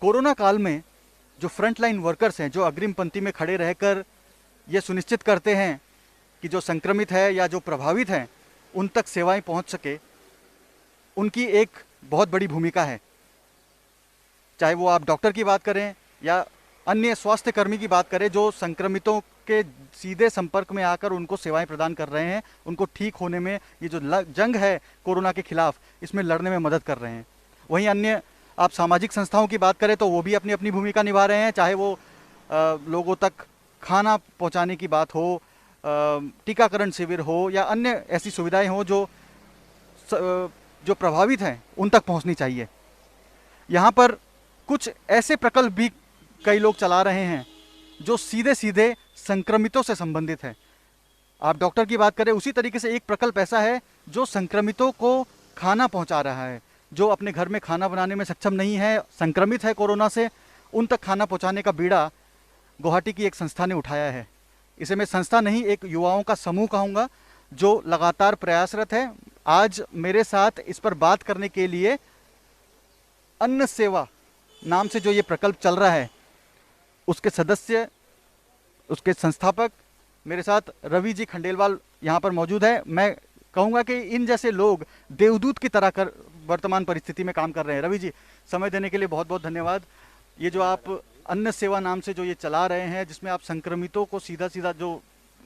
Corona काल में जो फ्रंट लाइन वर्कर्स हैं, जो अग्रिम पंक्ति में खड़े रहकर ये सुनिश्चित करते हैं कि जो संक्रमित है या जो प्रभावित हैं उन तक सेवाएं पहुंच सके, उनकी एक बहुत बड़ी भूमिका है। चाहे वो आप डॉक्टर की बात करें या अन्य स्वास्थ्य कर्मी की बात करें, जो संक्रमितों के सीधे संपर्क में आकर उनको सेवाएं प्रदान कर रहे हैं, उनको ठीक होने में, ये जो जंग है कोरोना के खिलाफ, इसमें लड़ने में मदद कर रहे हैं। वहीं अन्य आप सामाजिक संस्थाओं की बात करें तो वो भी अपनी अपनी भूमिका निभा रहे हैं, चाहे वो लोगों तक खाना पहुंचाने की बात हो, टीकाकरण शिविर हो या अन्य ऐसी सुविधाएं हो जो प्रभावित हैं उन तक पहुंचनी चाहिए। यहाँ पर कुछ ऐसे प्रकल्प भी कई लोग चला रहे हैं जो सीधे सीधे संक्रमितों से संबंधित है। आप डॉक्टर की बात करें, उसी तरीके से एक प्रकल्प ऐसा है जो संक्रमितों को खाना पहुंचा रहा है, जो अपने घर में खाना बनाने में सक्षम नहीं है, संक्रमित है कोरोना से, उन तक खाना पहुंचाने का बीड़ा गुवाहाटी की एक संस्था ने उठाया है। इसे मैं संस्था नहीं, एक युवाओं का समूह कहूँगा जो लगातार प्रयासरत है। आज मेरे साथ इस पर बात करने के लिए अन्न सेवा नाम से जो ये प्रकल्प चल रहा है, उसके सदस्य, उसके संस्थापक मेरे साथ रवि जी खंडेलवाल यहाँ पर मौजूद है। मैं कहूँगा कि इन जैसे लोग देवदूत की तरह कर वर्तमान परिस्थिति में काम कर रहे हैं। रवि जी, समय देने के लिए बहुत बहुत धन्यवाद। ये जो आप अन्न सेवा नाम से जो ये चला रहे हैं, जिसमें आप संक्रमितों को सीधा सीधा जो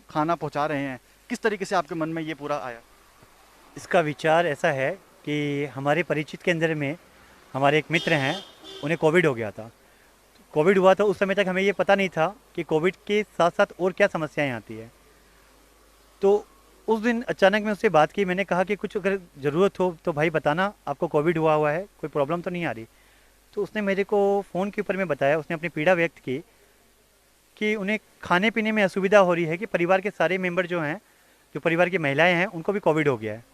खाना पहुंचा रहे हैं, किस तरीके से आपके मन में ये पूरा आया? इसका विचार ऐसा है कि हमारे परिचित के अंदर में हमारे एक मित्र हैं, उन्हें कोविड हो गया था। कोविड हुआ था, उस समय तक हमें ये पता नहीं था कि कोविड के साथ साथ और क्या समस्याएं आती है। तो उस दिन अचानक मैं उससे बात की, मैंने कहा कि कुछ अगर ज़रूरत हो तो भाई बताना, आपको कोविड हुआ है, कोई प्रॉब्लम तो नहीं आ रही। तो उसने मेरे को फ़ोन के ऊपर में बताया, उसने अपनी पीड़ा व्यक्त की कि उन्हें खाने पीने में असुविधा हो रही है, कि परिवार के सारे मेंबर जो हैं, जो परिवार की महिलाएं हैं, उनको भी कोविड हो गया है।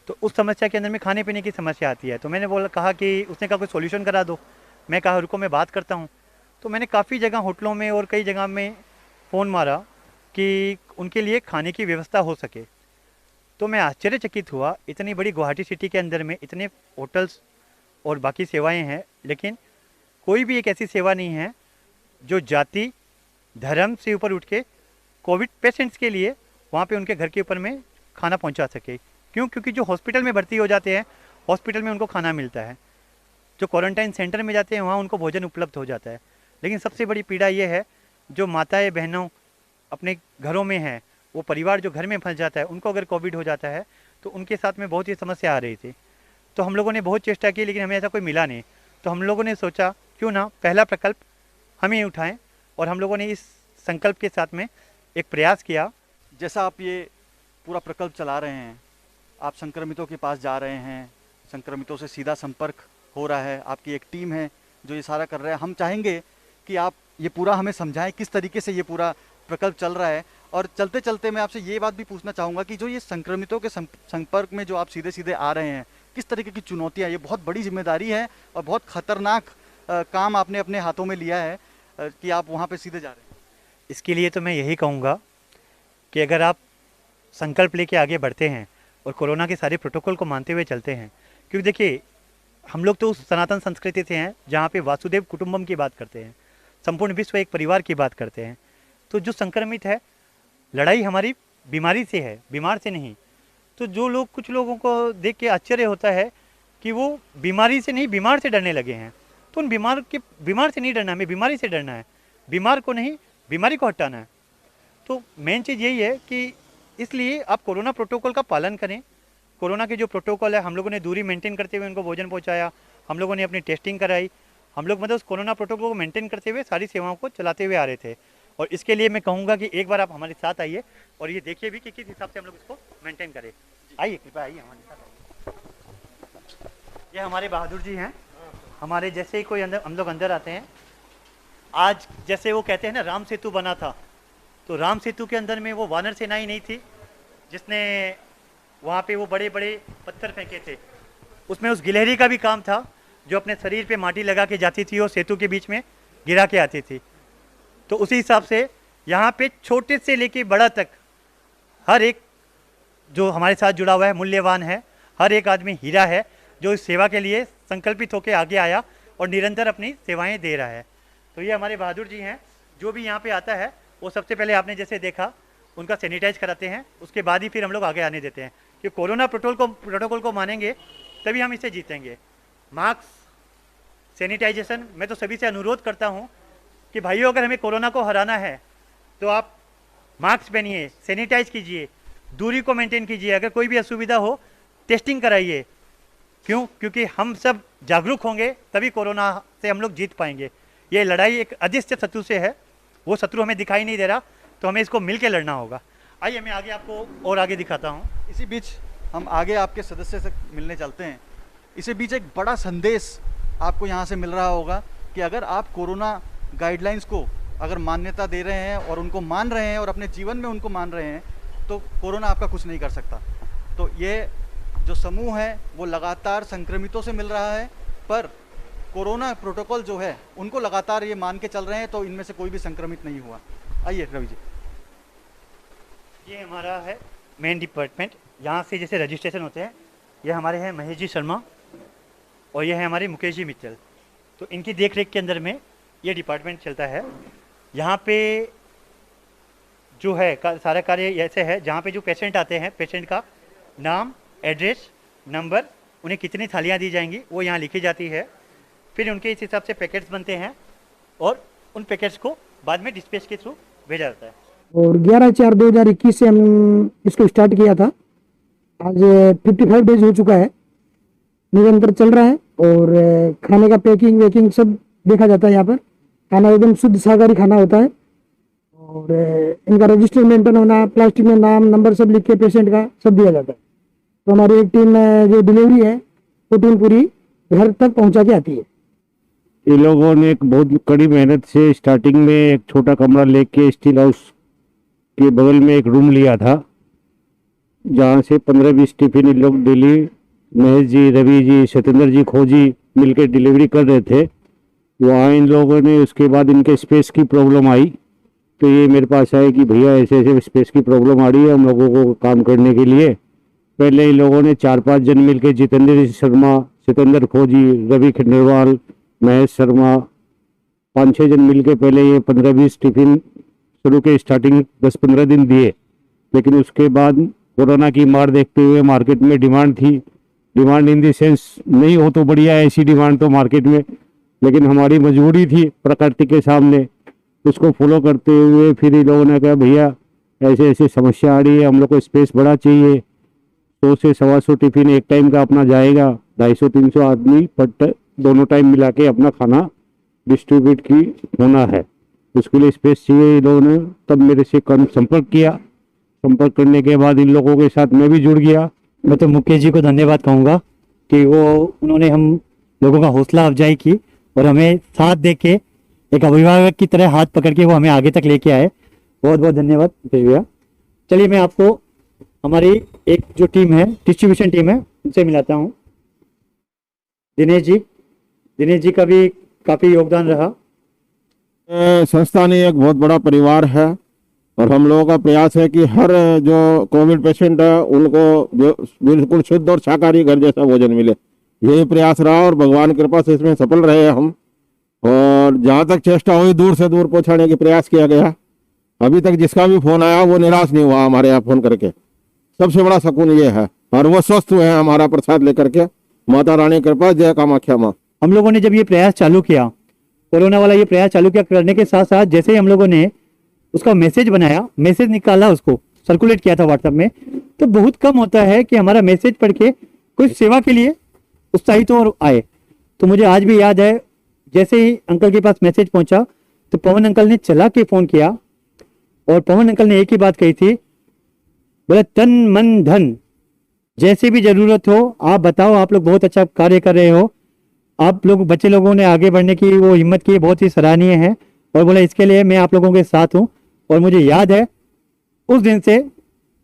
तो उस समस्या के अंदर में खाने पीने की समस्या आती है। तो मैंने कहा कि उसने कहा कोई सोल्यूशन करा दो। मैं कहा रुको, मैं बात करता हूँ। तो मैंने काफ़ी जगह होटलों में और कई जगह में फ़ोन मारा कि उनके लिए खाने की व्यवस्था हो सके। तो मैं आश्चर्यचकित हुआ, इतनी बड़ी गुवाहाटी सिटी के अंदर में इतने होटल्स और बाकी सेवाएं हैं, लेकिन कोई भी एक ऐसी सेवा नहीं है जो जाति धर्म से ऊपर उठ के कोविड पेशेंट्स के लिए वहाँ पे उनके घर के ऊपर में खाना पहुँचा सके। क्यों? क्योंकि जो हॉस्पिटल में भर्ती हो जाते हैं, हॉस्पिटल में उनको खाना मिलता है, जो क्वारंटाइन सेंटर में जाते हैं वहाँ उनको भोजन उपलब्ध हो जाता है। लेकिन सबसे बड़ी पीड़ा ये है, जो माताएं बहनों अपने घरों में हैं, वो परिवार जो घर में फंस जाता है, उनको अगर कोविड हो जाता है तो उनके साथ में बहुत ही समस्या आ रही थी। तो हम लोगों ने बहुत चेष्टा की, लेकिन हमें ऐसा कोई मिला नहीं। तो हम लोगों ने सोचा क्यों ना पहला प्रकल्प हम ही उठाएं, और हम लोगों ने इस संकल्प के साथ में एक प्रयास किया। जैसा आप ये पूरा प्रकल्प चला रहे हैं, आप संक्रमितों के पास जा रहे हैं, संक्रमितों से सीधा संपर्क हो रहा है, आपकी एक टीम है जो ये सारा कर रहा है। हम चाहेंगे कि आप ये पूरा हमें समझाएं किस तरीके से ये पूरा प्रकल्प चल रहा है। और चलते चलते मैं आपसे ये बात भी पूछना चाहूँगा कि जो ये संक्रमितों के संपर्क में जो आप सीधे सीधे आ रहे हैं, किस तरीके की चुनौतियाँ, ये बहुत बड़ी जिम्मेदारी है और बहुत खतरनाक काम आपने अपने हाथों में लिया है कि आप वहाँ पे सीधे जा रहे हैं। इसके लिए तो मैं यही कहूँगा कि अगर आप संकल्प लेके आगे बढ़ते हैं और कोरोना के सारे प्रोटोकॉल को मानते हुए चलते हैं, क्योंकि देखिए हम लोग तो उस सनातन संस्कृति से हैं जहाँ पे वासुदेव कुटुंबम की बात करते हैं, संपूर्ण विश्व एक परिवार की बात करते हैं। तो जो संक्रमित है, लड़ाई हमारी बीमारी से है, बीमार से नहीं। तो जो लोग, कुछ लोगों को देख के आश्चर्य होता है कि वो बीमारी से नहीं, बीमार से डरने लगे हैं। तो उन बीमार से नहीं डरना, हमें बीमारी से डरना है, बीमार को नहीं, बीमारी को हटाना है। तो मेन चीज़ यही है कि इसलिए आप कोरोना प्रोटोकॉल का पालन करें। कोरोना के जो प्रोटोकॉल है, हम लोगों ने दूरी मेंटेन करते हुए उनको भोजन पहुंचाया, हम लोगों ने अपनी टेस्टिंग कराई, हम लोग मतलब उस कोरोना प्रोटोकॉल को मेंटेन करते हुए सारी सेवाओं को चलाते हुए आ रहे थे। और इसके लिए मैं कहूँगा कि एक बार आप हमारे साथ आइए और ये देखिए भी कि किस हिसाब से हम लोग इसको मेंटेन करें। आइए, कृपया आइए हमारे साथ आइए। ये हमारे बहादुर जी हैं। हमारे जैसे ही कोई अंदर, हम लोग अंदर आते हैं, आज जैसे वो कहते हैं ना राम सेतु बना था, तो राम सेतु के अंदर में वो वानर सेना ही नहीं थी जिसने वहाँ पे वो बड़े बड़े पत्थर फेंके थे। उसमें उस गिलहरी का भी काम था जो अपने शरीर पे माटी लगा के जाती थी और सेतु के बीच में गिरा के आती थी। तो उसी हिसाब से यहाँ पे छोटे से लेके बड़ा तक हर एक जो हमारे साथ जुड़ा हुआ है मूल्यवान है। हर एक आदमी हीरा है जो इस सेवा के लिए संकल्पित होकर आगे आया और निरंतर अपनी सेवाएं दे रहा है। तो ये हमारे बहादुर जी हैं। जो भी यहाँ पे आता है वो सबसे पहले आपने जैसे देखा उनका सैनिटाइज कराते हैं, उसके बाद ही फिर हम लोग आगे आने देते हैं कि कोरोना प्रोटोकॉल को मानेंगे तभी हम इसे जीतेंगे। मास्क, सैनिटाइजेशन, मैं तो सभी से अनुरोध करता हूँ कि भाइयों अगर हमें कोरोना को हराना है तो आप मास्क पहनिए, सैनिटाइज कीजिए, दूरी को मेंटेन कीजिए, अगर कोई भी असुविधा हो टेस्टिंग कराइए। क्यों? क्योंकि हम सब जागरूक होंगे तभी कोरोना से हम लोग जीत पाएंगे। ये लड़ाई एक अदृश्य शत्रु से है, वो शत्रु हमें दिखाई नहीं दे रहा, तो हमें इसको मिलकर लड़ना होगा। आइए मैं आगे आपको और आगे दिखाता हूँ। इसी बीच हम आगे आपके सदस्य से मिलने चलते हैं। इसी बीच एक बड़ा संदेश आपको यहाँ से मिल रहा होगा कि अगर आप कोरोना गाइडलाइंस को अगर मान्यता दे रहे हैं और उनको मान रहे हैं और अपने जीवन में उनको मान रहे हैं तो कोरोना आपका कुछ नहीं कर सकता। तो ये जो समूह है वो लगातार संक्रमितों से मिल रहा है, पर कोरोना प्रोटोकॉल जो है उनको लगातार ये मान के चल रहे हैं, तो इनमें से कोई भी संक्रमित नहीं हुआ। आइए रवि जी। ये हमारा है मेन डिपार्टमेंट, यहाँ से जैसे रजिस्ट्रेशन होते हैं। ये हमारे हैं महेश जी शर्मा और ये है हमारे मुकेश जी मित्तल। तो इनकी देख रेख के अंदर में ये डिपार्टमेंट चलता है। यहाँ पे जो है सारा कार्य ऐसे है, जहाँ पे जो पेशेंट आते हैं, पेशेंट का नाम, एड्रेस, नंबर, उन्हें कितनी थालियाँ दी जाएंगी वो यहाँ लिखी जाती है। फिर उनके इस हिसाब से पैकेट्स बनते हैं और उन पैकेट्स को बाद में डिस्पैच के थ्रू भेजा जाता है। और 11/4/2021 से हम इसको स्टार्ट किया था। आज 55 डेज हो चुका है, निरंतर चल रहा है। और खाने का पैकिंग वेकिंग सब देखा जाता है। यहाँ पर खाना एकदम शुद्ध शाकाहारी खाना होता है। और इनका रजिस्टर मेंटेन होना, प्लास्टिक में नाम नंबर सब लिख के पेशेंट का सब दिया जाता है। तो हमारी एक टीम जो डिलीवरी है वो टीम पूरी घर तक पहुँचा के आती है। ये लोगों ने एक बहुत कड़ी मेहनत से स्टार्टिंग में एक छोटा कमरा लेके स्टील हाउस के बगल में एक रूम लिया था, जहाँ से 15-20 टिफिन इन लोग डेली महेश जी, रवि जी, सत्येंद्र जी, खोजी मिलकर डिलीवरी कर रहे थे। वहाँ इन लोगों ने उसके बाद इनके स्पेस की प्रॉब्लम आई, तो ये मेरे पास आए कि भैया ऐसे ऐसे स्पेस की प्रॉब्लम आ रही है हम लोगों को काम करने के लिए। पहले इन लोगों ने 4-5 जन मिलकर, जितेंद्र शर्मा, सत्येंद्र खोजी, रवि खंडेलवाल, महेश शर्मा, 5-6 जन मिलकर पहले ये 15-20 टिफिन शुरू के स्टार्टिंग 10-15 दिन दिए। लेकिन उसके बाद कोरोना की मार देखते हुए मार्केट में डिमांड थी, डिमांड इन दी सेंस नहीं हो तो बढ़िया, ऐसी डिमांड तो मार्केट में, लेकिन हमारी मजबूरी थी प्रकृति के सामने, उसको फॉलो करते हुए फिर इन लोगों ने कहा भैया ऐसे ऐसे समस्या आ रही है, हम लोग को स्पेस बड़ा चाहिए। 100 से 125 टिफिन एक टाइम का अपना जाएगा, 250-300 आदमी पर दोनों टाइम मिला के अपना खाना डिस्ट्रीब्यूट की होना है, उसके लिए स्पेस चाहिए। इन लोगों ने तब मेरे से संपर्क किया। संपर्क करने के बाद इन लोगों के साथ मैं भी जुड़ गया। मैं तो मुकेश जी को धन्यवाद कहूँगा कि उन्होंने हम लोगों का हौसला अफजाई की और हमें साथ दे के एक अभिभावक की तरह हाथ पकड़ के वो हमें आगे तक लेके आए। बहुत बहुत धन्यवाद मुकेश भैया। चलिए मैं आपको हमारी एक जो टीम है, डिस्ट्रीब्यूशन टीम है, उनसे मिलाता हूँ। दिनेश जी का भी काफ़ी योगदान रहा। संस्था ने एक बहुत बड़ा परिवार है और हम लोगों का प्रयास है कि हर जो कोविड पेशेंट है उनको जो बिल्कुल शुद्ध और शाकाहारी घर जैसा भोजन मिले, यही प्रयास रहा और भगवान की कृपा से इसमें सफल रहे हम। और जहाँ तक चेष्टा हुई दूर से दूर पहुँचाने की प्रयास किया गया। अभी तक जिसका भी फोन आया वो निराश नहीं हुआ हमारे यहाँ फोन करके, सबसे बड़ा सुकून ये है। और वो स्वस्थ हुए हैं हमारा प्रसाद लेकर के। माता रानी की कृपा, जय कामाख्या माँ। हम लोगों ने जब ये प्रयास चालू किया, कोरोना वाला ये प्रयास चालू किया, करने के साथ साथ जैसे ही हम लोगों ने उसका मैसेज बनाया, मैसेज निकाला, उसको सर्कुलेट किया था व्हाट्सएप में, तो बहुत कम होता है कि हमारा मैसेज पढ़ के कोई सेवा के लिए उत्साहित और आए। तो मुझे आज भी याद है, जैसे ही अंकल के पास मैसेज पहुंचा तो पवन अंकल ने चला के फ़ोन किया और पवन अंकल ने एक ही बात कही थी, बोले तन मन धन जैसे भी ज़रूरत हो आप बताओ, आप लोग बहुत अच्छा कार्य कर रहे हो, आप लोग बच्चे लोगों ने आगे बढ़ने की वो हिम्मत की, बहुत ही सराहनीय है। और बोला इसके लिए मैं आप लोगों के साथ हूँ। और मुझे याद है उस दिन से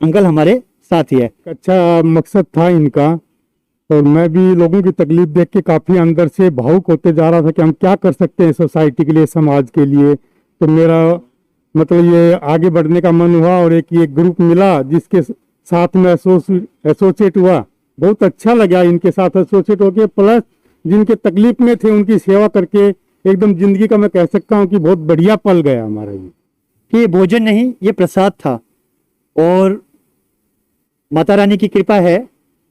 अंकल हमारे साथ ही है। अच्छा मकसद था इनका, और मैं भी लोगों की तकलीफ देख के काफ़ी अंदर से भावुक होते जा रहा था कि हम क्या कर सकते हैं सोसाइटी के लिए, समाज के लिए। तो मेरा मतलब ये आगे बढ़ने का मन हुआ और एक ये ग्रुप मिला जिसके साथ में एसोसिएट हुआ। बहुत अच्छा लगा इनके साथ एसोसिएट होके, प्लस जिनके तकलीफ में थे उनकी सेवा करके एकदम जिंदगी का मैं कह सकता हूँ कि बहुत बढ़िया पल गया हमारा ये। कि ये भोजन नहीं, ये प्रसाद था। और माता रानी की कृपा है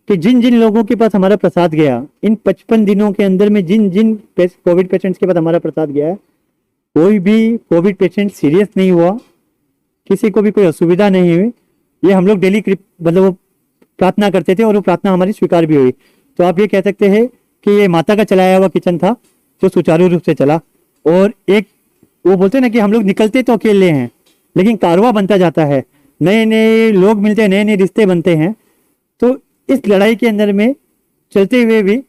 कि जिन जिन लोगों के पास हमारा प्रसाद गया, इन 55 दिनों के अंदर में जिन जिन कोविड पेशेंट्स के पास हमारा प्रसाद गया है, कोई भी कोविड पेशेंट सीरियस नहीं हुआ, किसी को भी कोई असुविधा नहीं हुई। ये हम लोग डेली मतलब वो प्रार्थना करते थे और वो प्रार्थना हमारी स्वीकार भी हुई। तो आप ये कह सकते हैं कि ये माता का चलाया हुआ किचन था जो सुचारू रूप से चला। और एक वो बोलते हैं ना कि हम लोग निकलते तो अकेले हैं, लेकिन कारवां बनता जाता है, नए नए लोग मिलते हैं, नए नए रिश्ते बनते हैं। तो इस लड़ाई के अंदर में चलते हुए भी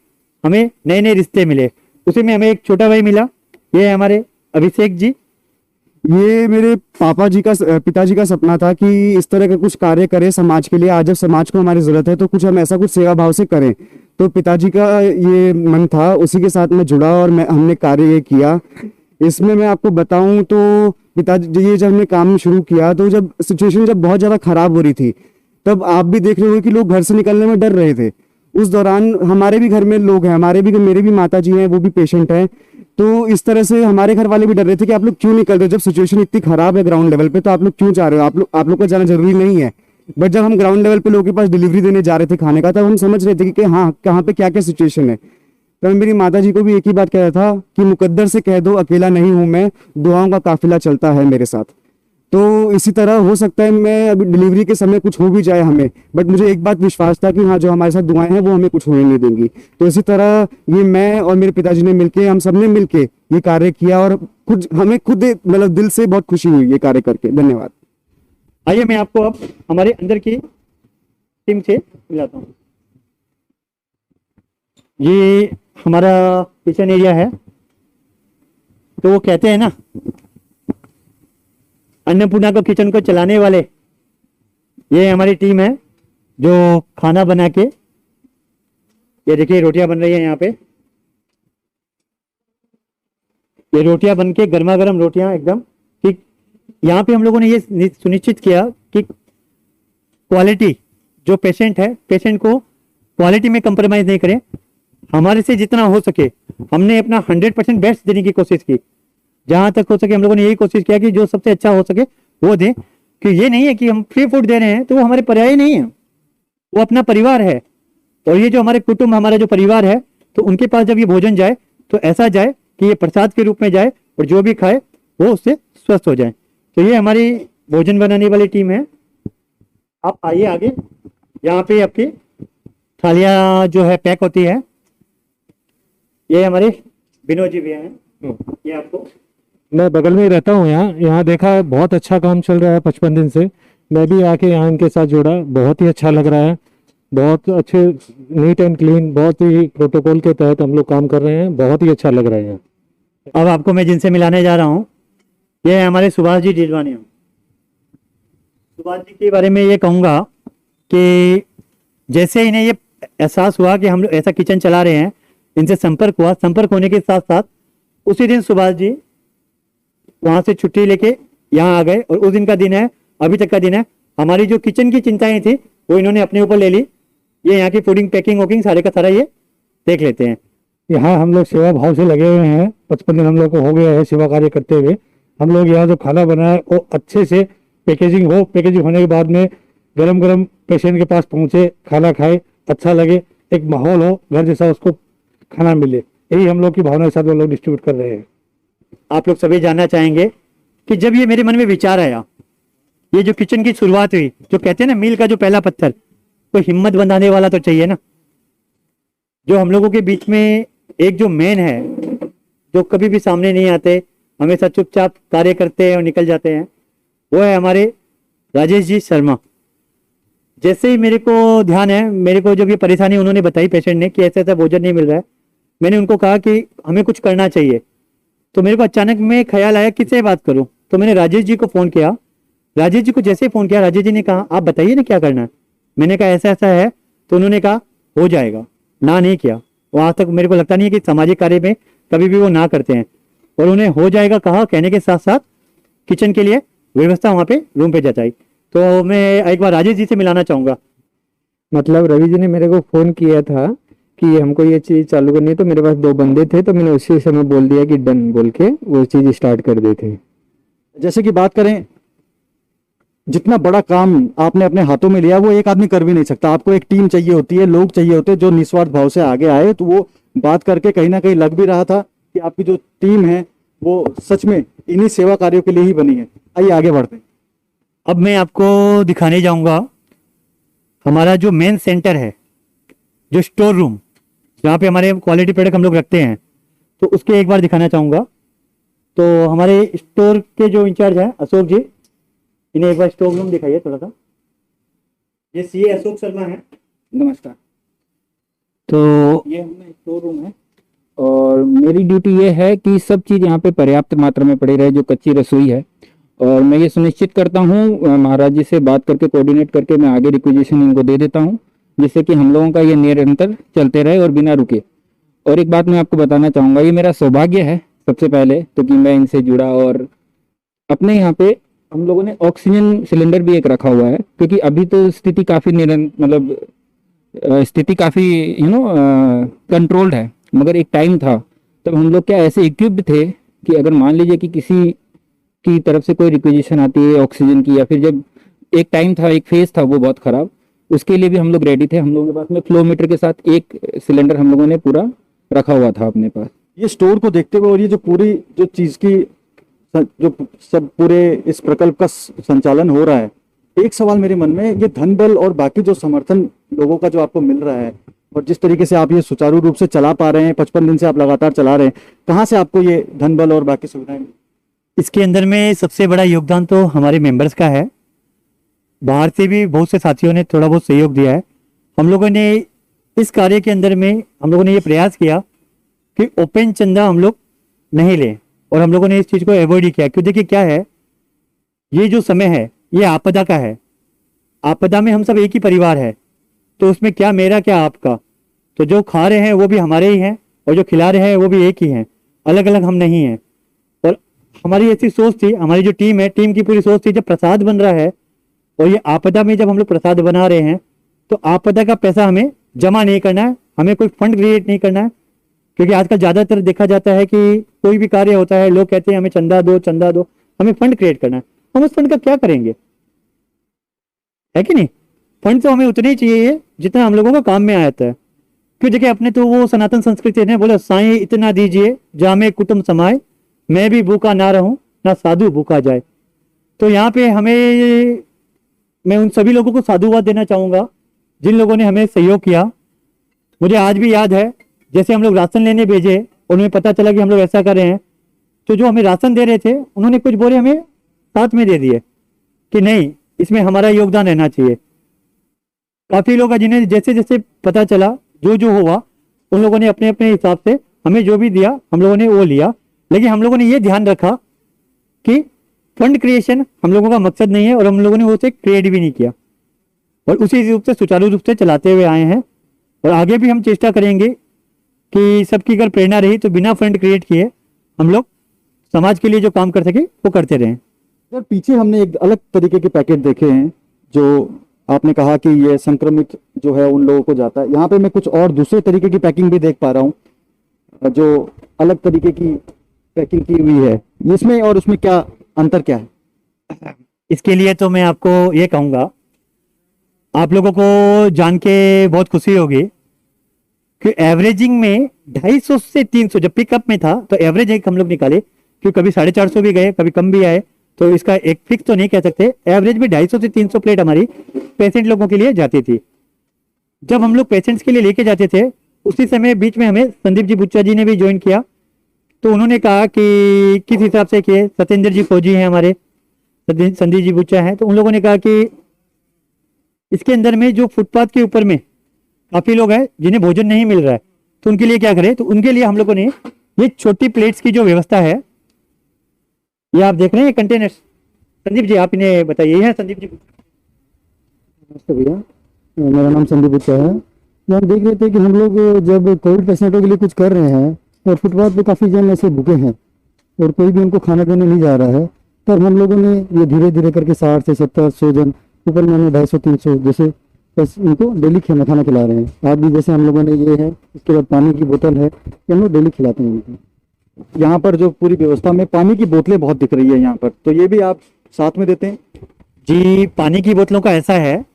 हमें नए नए रिश्ते मिले। उसी में हमें एक छोटा भाई मिला, ये है हमारे अभिषेक जी। ये मेरे पिताजी का सपना था कि इस तरह के कुछ कार्य करें समाज के लिए। आज जब समाज को हमारी जरूरत है तो कुछ हम ऐसा कुछ सेवा भाव से करें। तो पिताजी का ये मन था, उसी के साथ मैं जुड़ा और हमने कार्य ये किया। इसमें मैं आपको बताऊं तो पिताजी ये जब हमने काम शुरू किया तो जब सिचुएशन जब बहुत ज़्यादा खराब हो रही थी, तब आप भी देख रहे हो कि लोग घर से निकलने में डर रहे थे। उस दौरान हमारे भी घर में लोग हैं, मेरे भी माता जी हैं, वो भी पेशेंट हैं। तो इस तरह से हमारे घर वाले भी डर रहे थे कि आप लोग क्यों निकल रहे हो, जब सिचुएशन इतनी खराब है ग्राउंड लेवल पे, तो आप लोग क्यों जा रहे हो, आप लोग को जाना जरूरी नहीं है। बट जब हम ग्राउंड लेवल पे लोगों के पास डिलीवरी देने जा रहे थे खाने का, तब हम समझ रहे थे कि हाँ कहाँ पे क्या क्या सिचुएशन है। तो मेरी माता जी को भी एक ही बात कह रहा था कि मुकद्दर से कह दो अकेला नहीं हूं मैं, दुआओं का काफिला चलता है मेरे साथ। तो इसी तरह हो सकता है मैं अभी डिलीवरी के समय कुछ हो भी जाए हमें, बट मुझे एक बात विश्वास था कि हाँ जो हमारे साथ दुआएं हैं वो हमें कुछ होने नहीं देंगी। तो इसी तरह ये मैं और मेरे पिताजी ने मिलके, हम सबने मिलके ये कार्य किया और हमें खुद मतलब दिल से बहुत खुशी हुई ये कार्य करके। धन्यवाद। आइए मैं आपको अब हमारे अंदर की टीम से मिलाता हूँ। ये हमारा किचन एरिया है। तो वो कहते हैं ना, अन्नपूर्णा को किचन को चलाने वाले, ये हमारी टीम है जो खाना बना के, ये देखिए रोटियां बन रही है यहाँ पे। ये रोटियां बन के गर्मा गर्म रोटियां एकदम ठीक। यहाँ पे हम लोगों ने ये सुनिश्चित किया कि क्वालिटी, जो पेशेंट है, पेशेंट को क्वालिटी में कंप्रोमाइज नहीं करें। हमारे से जितना हो सके हमने अपना 100% बेस्ट देने की कोशिश की। जहां तक हो सके हम लोगों ने यही कोशिश किया कि जो सबसे अच्छा हो सके वो दें। कि ये नहीं है कि हम फ्री फूड दे रहे हैं तो वो हमारे पर्याय नहीं है, वो अपना परिवार है। और ये जो हमारे कुटुंब, हमारा जो परिवार है, तो उनके पास जब ये भोजन जाए तो ऐसा जाए कि ये प्रसाद के रूप में जाए और जो भी खाए वो उससे स्वस्थ हो जाए। तो ये हमारी भोजन बनाने वाली टीम है। आप आइए आगे। यहाँ पे आपकी थालियाँ जो है पैक होती है। ये हमारे विनोद जी भी हैं, ये आपको मैं बगल में ही रहता हूँ। यहाँ देखा बहुत अच्छा काम चल रहा है 55 दिन से। मैं भी आके यहाँ इनके साथ जुड़ा, बहुत ही अच्छा लग रहा है। बहुत अच्छे, नीट एंड क्लीन, बहुत ही प्रोटोकॉल के तहत हम लोग काम कर रहे हैं। बहुत ही अच्छा लग रहा है यहाँ। अब आपको मैं जिनसे मिलाने जा रहा हूँ, ये है हमारे सुभाष जी डीलवानी। सुभाष जी के बारे में ये कहूँगा कि जैसे इन्हें ये एहसास हुआ कि हम लोग ऐसा किचन चला रहे हैं, इनसे संपर्क हुआ। संपर्क होने के साथ साथ उसी दिन सुभाष जी वहां से छुट्टी लेके यहाँ आ गए और उस दिन का दिन है, अभी तक का दिन है। हमारी जो किचन की चिंताएं थी वो इन्होंने अपने ऊपर ले ली। ये यहाँ की फूडिंग, पैकिंग वोकिंग सारे का सारा ये देख लेते हैं। यहाँ हम लोग सेवा भाव से लगे हुए हैं। 55 दिन हम लोग को हो गया है सेवा कार्य करते हुए। हम लोग यहाँ जो खाना बनाए वो अच्छे से पैकेजिंग हो, पैकेजिंग होने के बाद में गरम गरम पेशेंट के पास पहुँचे, खाना खाए, अच्छा लगे, एक माहौल हो घर जैसा, उसको खाना मिले। यही हम लोग की भावना के साथ वो लोग डिस्ट्रीब्यूट कर रहे हैं। आप लोग सभी जानना चाहेंगे कि जब ये मेरे मन में विचार आया, ये जो किचन की शुरुआत हुई, जो कहते हैं ना मील का जो पहला पत्थर, कोई हिम्मत बनाने वाला तो चाहिए ना। जो हम लोगों के बीच में एक जो मैन है, जो कभी भी सामने नहीं आते, हमेशा चुपचाप कार्य करते हैं और निकल जाते हैं, वो है हमारे राजेश जी शर्मा। जैसे ही मेरे को ध्यान है, मेरे को जब ये परेशानी उन्होंने बताई पेशेंट ने कि ऐसा ऐसा भोजन नहीं मिल रहा है, मैंने उनको कहा कि हमें कुछ करना चाहिए। तो मेरे को अचानक में ख्याल आया किससे बात करूं। तो मैंने राजेश जी को फ़ोन किया। राजेश जी को जैसे फ़ोन किया, राजेश जी ने कहा आप बताइए ना क्या करना है। मैंने कहा ऐसा ऐसा है। तो उन्होंने कहा हो जाएगा, ना नहीं किया। वहाँ तक मेरे को लगता नहीं है कि सामाजिक कार्य में कभी भी वो ना करते हैं। और उन्हें हो जाएगा कहा, कहने के साथ साथ किचन के लिए व्यवस्था वहाँ पे रूम पे जताई। तो मैं एक बार राजेश जी से मिलाना चाहूँगा। मतलब रवि जी ने मेरे को फ़ोन किया था कि हमको ये चीज़ चालू करनी है, तो मेरे पास 2 बंदे थे, तो मैंने उसी समय बोल दिया कि डन बोल के वो चीज़ स्टार्ट कर दी थी। जैसे कि बात करें, जितना बड़ा काम आपने अपने हाथों में लिया वो एक आदमी कर भी नहीं सकता। आपको एक टीम चाहिए होती है, लोग चाहिए होते हैं जो निस्वार्थ भाव से आगे आए। तो वो बात करके कहीं ना कहीं लग भी रहा था कि आपकी जो टीम है वो सच में इन्हीं सेवा कार्यों के लिए ही बनी है। आइए आगे बढ़ते हैं। अब मैं आपको दिखाने जाऊंगा हमारा जो मेन सेंटर है, जो स्टोर रूम जहाँ पे हमारे क्वालिटी प्रोडक्ट हम लोग रखते हैं, तो उसके एक बार दिखाना चाहूँगा। तो हमारे स्टोर के जो इंचार्ज हैं अशोक जी, इन्हें एक बार स्टोर रूम दिखाइए थोड़ा सा। ये सीए अशोक शर्मा है। नमस्कार। तो ये हमारा स्टोर रूम है और मेरी ड्यूटी ये है कि सब चीज़ यहाँ पे पर्याप्त मात्रा में पड़ी रहे, जो कच्ची रसोई है। और मैं ये सुनिश्चित करता हूँ, महाराज जी से बात करके कोऑर्डिनेट करके मैं आगे रिक्विजिशन इनको दे देता हूँ, जिससे कि हम लोगों का ये निरंतर चलते रहे और बिना रुके। और एक बात मैं आपको बताना चाहूँगा, ये मेरा सौभाग्य है सबसे पहले तो कि मैं इनसे जुड़ा। और अपने यहाँ पे हम लोगों ने ऑक्सीजन सिलेंडर भी एक रखा हुआ है, क्योंकि अभी तो स्थिति काफ़ी मतलब स्थिति काफ़ी कंट्रोल्ड है, मगर एक टाइम था तब हम लोग क्या ऐसे इक्विप्ड थे कि अगर मान लीजिए कि किसी की तरफ से कोई रिक्वेजिशन आती है ऑक्सीजन की, या फिर जब एक टाइम था, एक फेज था वो बहुत खराब, उसके लिए भी हम लोग रेडी थे। हम लोगों के पास में फ्लो मीटर के साथ एक सिलेंडर हम लोगों ने पूरा रखा हुआ था अपने पास। ये स्टोर को देखते हुए और ये जो पूरी जो चीज की जो सब पूरे इस प्रकल्प का संचालन हो रहा है, एक सवाल मेरे मन में, ये धन बल और बाकी जो समर्थन लोगों का जो आपको मिल रहा है और जिस तरीके से आप ये सुचारू रूप से चला पा रहे हैं, 55 दिन से आप लगातार चला रहे हैं, कहाँ से आपको ये धन बल और बाकी सुविधाएं? इसके अंदर में सबसे बड़ा योगदान तो हमारे मेंबर्स का है। बाहर से भी बहुत से साथियों ने थोड़ा बहुत सहयोग दिया है। हम लोगों ने इस कार्य के अंदर में हम लोगों ने ये प्रयास किया कि ओपन चंदा हम लोग नहीं लें, और हम लोगों ने इस चीज़ को अवॉइड ही किया। क्योंकि देखिए क्या है, ये जो समय है ये आपदा का है। आपदा में हम सब एक ही परिवार है, तो उसमें क्या मेरा क्या आपका, तो जो खा रहे हैं वो भी हमारे ही हैं और जो खिला रहे हैं वो भी एक ही हैं, अलग अलग हम नहीं हैं। और हमारी ऐसी सोच थी, हमारी जो टीम है, टीम की पूरी सोच थी, जब प्रसाद बन रहा है और ये आपदा में जब हम लोग प्रसाद बना रहे हैं, तो आपदा का पैसा हमें जमा नहीं करना है, हमें कोई फंड क्रिएट नहीं करना है। क्योंकि आजकल ज़्यादातर देखा जाता है कि कोई भी कार्य होता है, लोग कहते हैं हमें चंदा दो चंदा दो, हमें फंड क्रिएट करना है। हम उस फंड का क्या करेंगे, है कि नहीं? फंड तो हमें उतने ही चाहिए जितना हम लोगों को काम में आता है। क्यों, देखिए अपने तो वो सनातन संस्कृति ने बोला, साईं इतना दीजिए जामे कुटुंब समाए, मैं भी भूखा ना रहूं ना साधु भूखा जाए। तो यहाँ पे हमें, मैं उन सभी लोगों को साधुवाद देना चाहूँगा जिन लोगों ने हमें सहयोग किया। मुझे आज भी याद है, जैसे हम लोग राशन लेने भेजे और उन्हें पता चला कि हम लोग ऐसा कर रहे हैं, तो जो हमें राशन दे रहे थे उन्होंने कुछ बोरे हमें साथ में दे दिए कि नहीं, इसमें हमारा योगदान रहना चाहिए। काफ़ी लोग जिन्हें जैसे जैसे पता चला, जो जो हुआ, उन लोगों ने अपने अपने हिसाब से हमें जो भी दिया हम लोगों ने वो लिया। लेकिन हम लोगों ने ये ध्यान रखा कि फंड क्रिएशन हम लोगों का मकसद नहीं है और हम लोगों ने उसे क्रिएट भी नहीं किया, और उसी रूप से सुचारू रूप से चलाते हुए आए हैं। और आगे भी हम चेष्टा करेंगे कि सबकी अगर प्रेरणा रही तो बिना फंड क्रिएट किए हम लोग समाज के लिए जो काम कर सके वो करते रहें। यार पीछे हमने एक अलग तरीके के पैकेट देखे हैं, जो आपने कहा कि ये संक्रमित जो है उन लोगों को जाता है। यहाँ पे मैं कुछ और दूसरे तरीके की पैकिंग भी देख पा रहा हूँ, जो अलग तरीके की पैकिंग की हुई है। इसमें और उसमें क्या अंतर क्या है? इसके लिए तो मैं आपको ये कहूँगा, आप लोगों को जान के बहुत खुशी होगी कि एवरेजिंग में 250 से 300, जब पिकअप में था तो एवरेज एक हम लोग निकाले, क्योंकि कभी 450 भी गए, कभी कम भी आए, तो इसका एक फिक्स तो नहीं कह सकते। एवरेज में 250 से 300 प्लेट हमारी पेशेंट लोगों के लिए जाती थी। जब हम लोग पेशेंट्स के लिए लेके जाते थे, उसी समय बीच में हमें संदीप जी बुच्चा जी ने भी ज्वाइन किया। तो उन्होंने कहा कि किस हिसाब से किए, सत्येंद्र जी फौजी हैं हमारे, संदीप जी बुच्चा हैं, तो उन लोगों ने कहा कि इसके अंदर में जो फुटपाथ के ऊपर में काफ़ी लोग हैं जिन्हें भोजन नहीं मिल रहा है, तो उनके लिए क्या करें। तो उनके लिए हम लोगों ने ये छोटी प्लेट्स की जो व्यवस्था है, ये आप देख रहे हैं कंटेनर्स। संदीप जी आप इन्हें बताइए। ये है संदीप जी। नमस्ते भैया, मेरा नाम संदीप गुप्ता है। तो हम देख रहे थे कि हम लोग जब कोविड पेशेंटों के लिए कुछ कर रहे हैं और फुटपाथ पे काफ़ी जन ऐसे भूखे हैं और कोई भी उनको खाना देने नहीं जा रहा है, तब हम लोगों ने ये धीरे धीरे करके 60 से 70 100 जन ऊपर में 250 300 जैसे बस इनको डेली खाना खिला रहे हैं। आज भी जैसे हम लोगों ने ये है, इसके बाद पानी की बोतल है, ये हम लोग डेली खिलाते हैं इनको। यहाँ पर जो पूरी व्यवस्था में पानी की बोतलें बहुत दिख रही है यहाँ पर, तो ये भी आप साथ में देते हैं? जी, पानी की बोतलों का ऐसा है,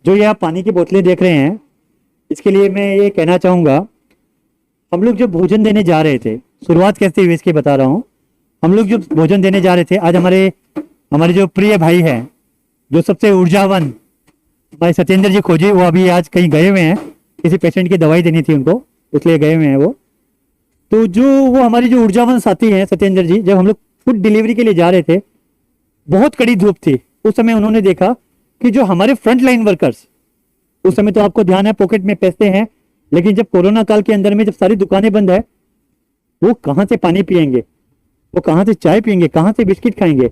जो ये आप पानी की बोतलें देख रहे हैं, इसके लिए मैं ये कहना चाहूँगा, हम लोग जो भोजन देने जा रहे थे, शुरुआत कैसे हुई इसकी बता रहा हूँ। हम लोग जो भोजन देने जा रहे थे, आज हमारे जो प्रिय भाई हैं, जो सबसे ऊर्जावान भाई सत्येंद्र जी खोजी, वो अभी आज कहीं गए हुए हैं, किसी पेशेंट की दवाई देनी थी उनको, इसलिए गए हुए हैं वो। तो वो हमारे जो ऊर्जावान साथी हैं सत्येंद्र जी, जब हम लोग फूड डिलीवरी के लिए जा रहे थे, बहुत कड़ी धूप थी उस समय, उन्होंने देखा कि जो हमारे फ्रंट लाइन वर्कर्स, उस समय तो आपको ध्यान है पॉकेट में पैसे हैं, लेकिन जब कोरोना काल के अंदर में जब सारी दुकानें बंद है, वो कहाँ से पानी पियेंगे, वो कहाँ से चाय पियेंगे, कहाँ से बिस्किट खाएंगे।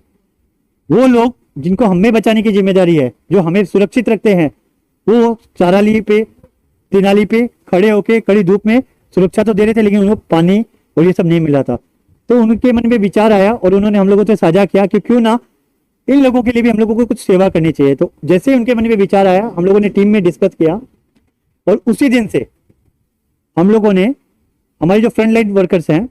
वो लोग जिनको हमें बचाने की जिम्मेदारी है, जो हमें सुरक्षित रखते हैं, वो चाराली पे, तिनाली पे खड़े होके कड़ी धूप में सुरक्षा तो दे रहे थे, लेकिन उनको पानी और ये सब नहीं मिला था। तो उनके मन में विचार आया और उन्होंने हम लोगों से साझा किया कि क्यों ना इन लोगों के लिए भी हम लोगों को कुछ सेवा करनी चाहिए। तो जैसे ही उनके मन में विचार आया, हम लोगों ने टीम में डिस्कस किया और उसी दिन से हम लोगों ने हमारे जो फ्रंट लाइन वर्कर्स हैं,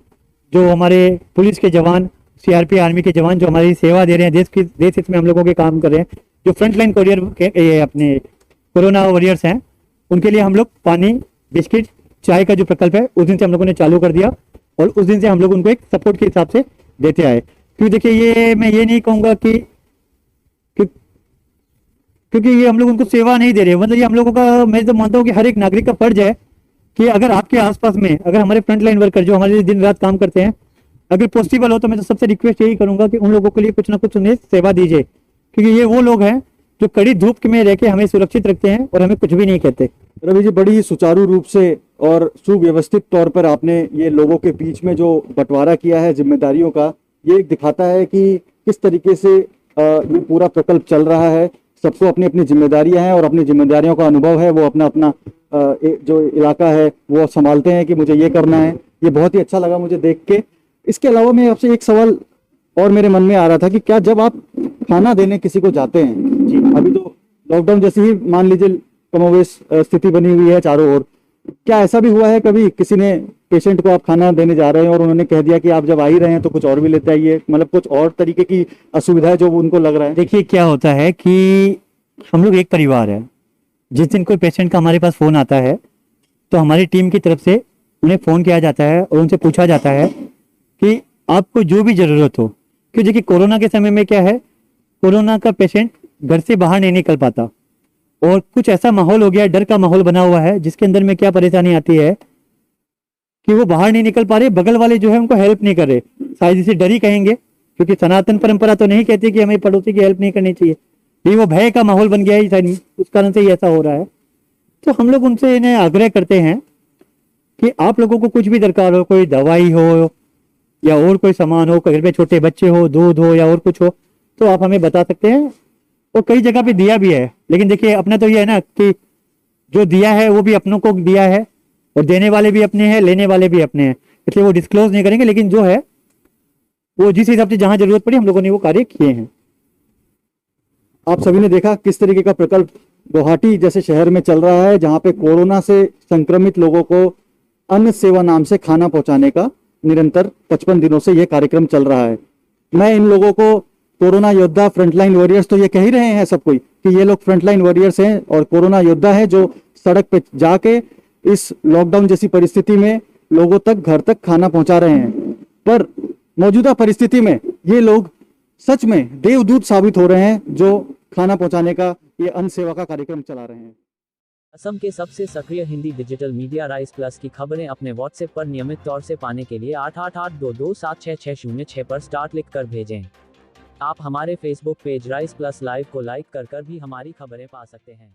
जो हमारे पुलिस के जवान, सीआरपी आर्मी के जवान जो हमारी सेवा दे रहे हैं, देश हित में हम लोगों के काम कर रहे हैं, जो फ्रंट लाइन कोरियर के अपने कोरोना वॉरियर्स हैं, उनके लिए हम लोग पानी, बिस्किट, चाय का जो प्रकल्प है, उस दिन से हम लोगों ने चालू कर दिया और उस दिन से हम लोग उनको एक सपोर्ट के हिसाब से देते आए। क्योंकि देखिए, ये मैं ये नहीं कहूँगा क्योंकि ये हम लोग उनको सेवा नहीं दे रहे, मतलब ये हम लोगों का, मैं तो मानता हूँ कि हर एक नागरिक का फर्ज है कि अगर आपके आसपास में अगर हमारे फ्रंट लाइन वर्कर जो हमारे लिए दिन रात काम करते हैं, अगर पॉसिबल हो तो मैं तो सबसे रिक्वेस्ट यही करूंगा कि उन लोगों के लिए कुछ ना कुछ उन्हें सेवा दीजिए, क्योंकि ये वो लोग हैं जो कड़ी धूप में रह के हमें सुरक्षित रखते हैं और हमें कुछ भी नहीं कहते। रवि जी, बड़ी सुचारू रूप से और सुव्यवस्थित तौर पर आपने ये लोगों के बीच में जो बंटवारा किया है जिम्मेदारियों का, ये एक दिखाता है कि किस तरीके से ये पूरा प्रकल्प चल रहा है। सबको अपनी अपनी जिम्मेदारियां हैं और अपनी जिम्मेदारियों का अनुभव है, वो अपना अपना जो इलाका है वो संभालते हैं कि मुझे ये करना है। ये बहुत ही अच्छा लगा मुझे देख के। इसके अलावा मैं आपसे एक सवाल और मेरे मन में आ रहा था कि क्या जब आप खाना देने किसी को जाते हैं, जी अभी तो लॉकडाउन जैसी ही मान लीजिए कमोवेश स्थिति बनी हुई है चारों ओर, क्या ऐसा भी हुआ है कभी किसी ने पेशेंट को आप खाना देने जा रहे हैं और उन्होंने कह दिया कि आप जब आ ही रहे हैं तो कुछ और भी लेते आइए, मतलब कुछ और तरीके की असुविधा है जो उनको लग रहा है? देखिए, क्या होता है कि हम लोग एक परिवार है। जिस दिन कोई पेशेंट का हमारे पास फ़ोन आता है तो हमारी टीम की तरफ से उन्हें फ़ोन किया जाता है और उनसे पूछा जाता है कि आपको जो भी ज़रूरत हो, क्योंकि देखिए कोरोना के समय में क्या है, कोरोना का पेशेंट घर से बाहर नहीं निकल पाता और कुछ ऐसा माहौल हो गया, डर का माहौल बना हुआ है, जिसके अंदर में क्या परेशानी आती है कि वो बाहर नहीं निकल पा रहे, बगल वाले जो है उनको हेल्प नहीं कर रहे, शायद इसे डर ही कहेंगे, क्योंकि सनातन परंपरा तो नहीं कहती कि हमें पड़ोसी की हेल्प नहीं करनी चाहिए, ये वो भय का माहौल बन गया है शायद, उस कारण से ही ऐसा हो रहा है। तो हम लोग उनसे इन्हें आग्रह करते हैं कि आप लोगों को कुछ भी दरकार हो, कोई दवाई हो या और कोई सामान हो, घर में छोटे बच्चे हो, दूध हो या और कुछ हो, तो आप हमें बता सकते हैं। और कई जगह पे दिया भी है, लेकिन देखिए अपना तो ये है ना कि जो दिया है वो भी अपनों को दिया है और देने वाले भी अपने हैं, लेने वाले भी अपने हैं, इसलिए वो डिस्क्लोज नहीं करेंगे, लेकिन जो है वो जिस हिसाब से जहां जरूरत पड़ी हम लोगों ने वो कार्य किए हैं। आप सभी ने देखा किस तरीके का प्रकल्प गुवाहाटी जैसे शहर में चल रहा है, जहां पे कोरोना से संक्रमित लोगों को अन्न सेवा नाम से खाना पहुंचाने का निरंतर 55 दिनों से यह कार्यक्रम चल रहा है। मैं इन लोगों को कोरोना योद्धा, फ्रंटलाइन वॉरियर्स तो ये कह ही रहे हैं सब कोई कि ये लोग फ्रंटलाइन वॉरियर्स हैं और कोरोना योद्धा है जो सड़क पे जाके इस लॉकडाउन जैसी परिस्थिति में लोगों तक घर तक खाना पहुंचा रहे हैं। पर मौजूदा परिस्थिति में ये लोग सच में देवदूत साबित हो रहे हैं जो खाना पहुंचाने का ये अन्न सेवा का कार्यक्रम चला रहे हैं। असम के सबसे सक्रिय Hindi digital media rice plus की खबरें अपने व्हाट्सएप पर नियमित तौर से पाने के लिए 8882276606 पर स्टार्ट लिख कर भेजें। आप हमारे Facebook page rice plus live को लाइक कर भी हमारी खबरें पा सकते हैं।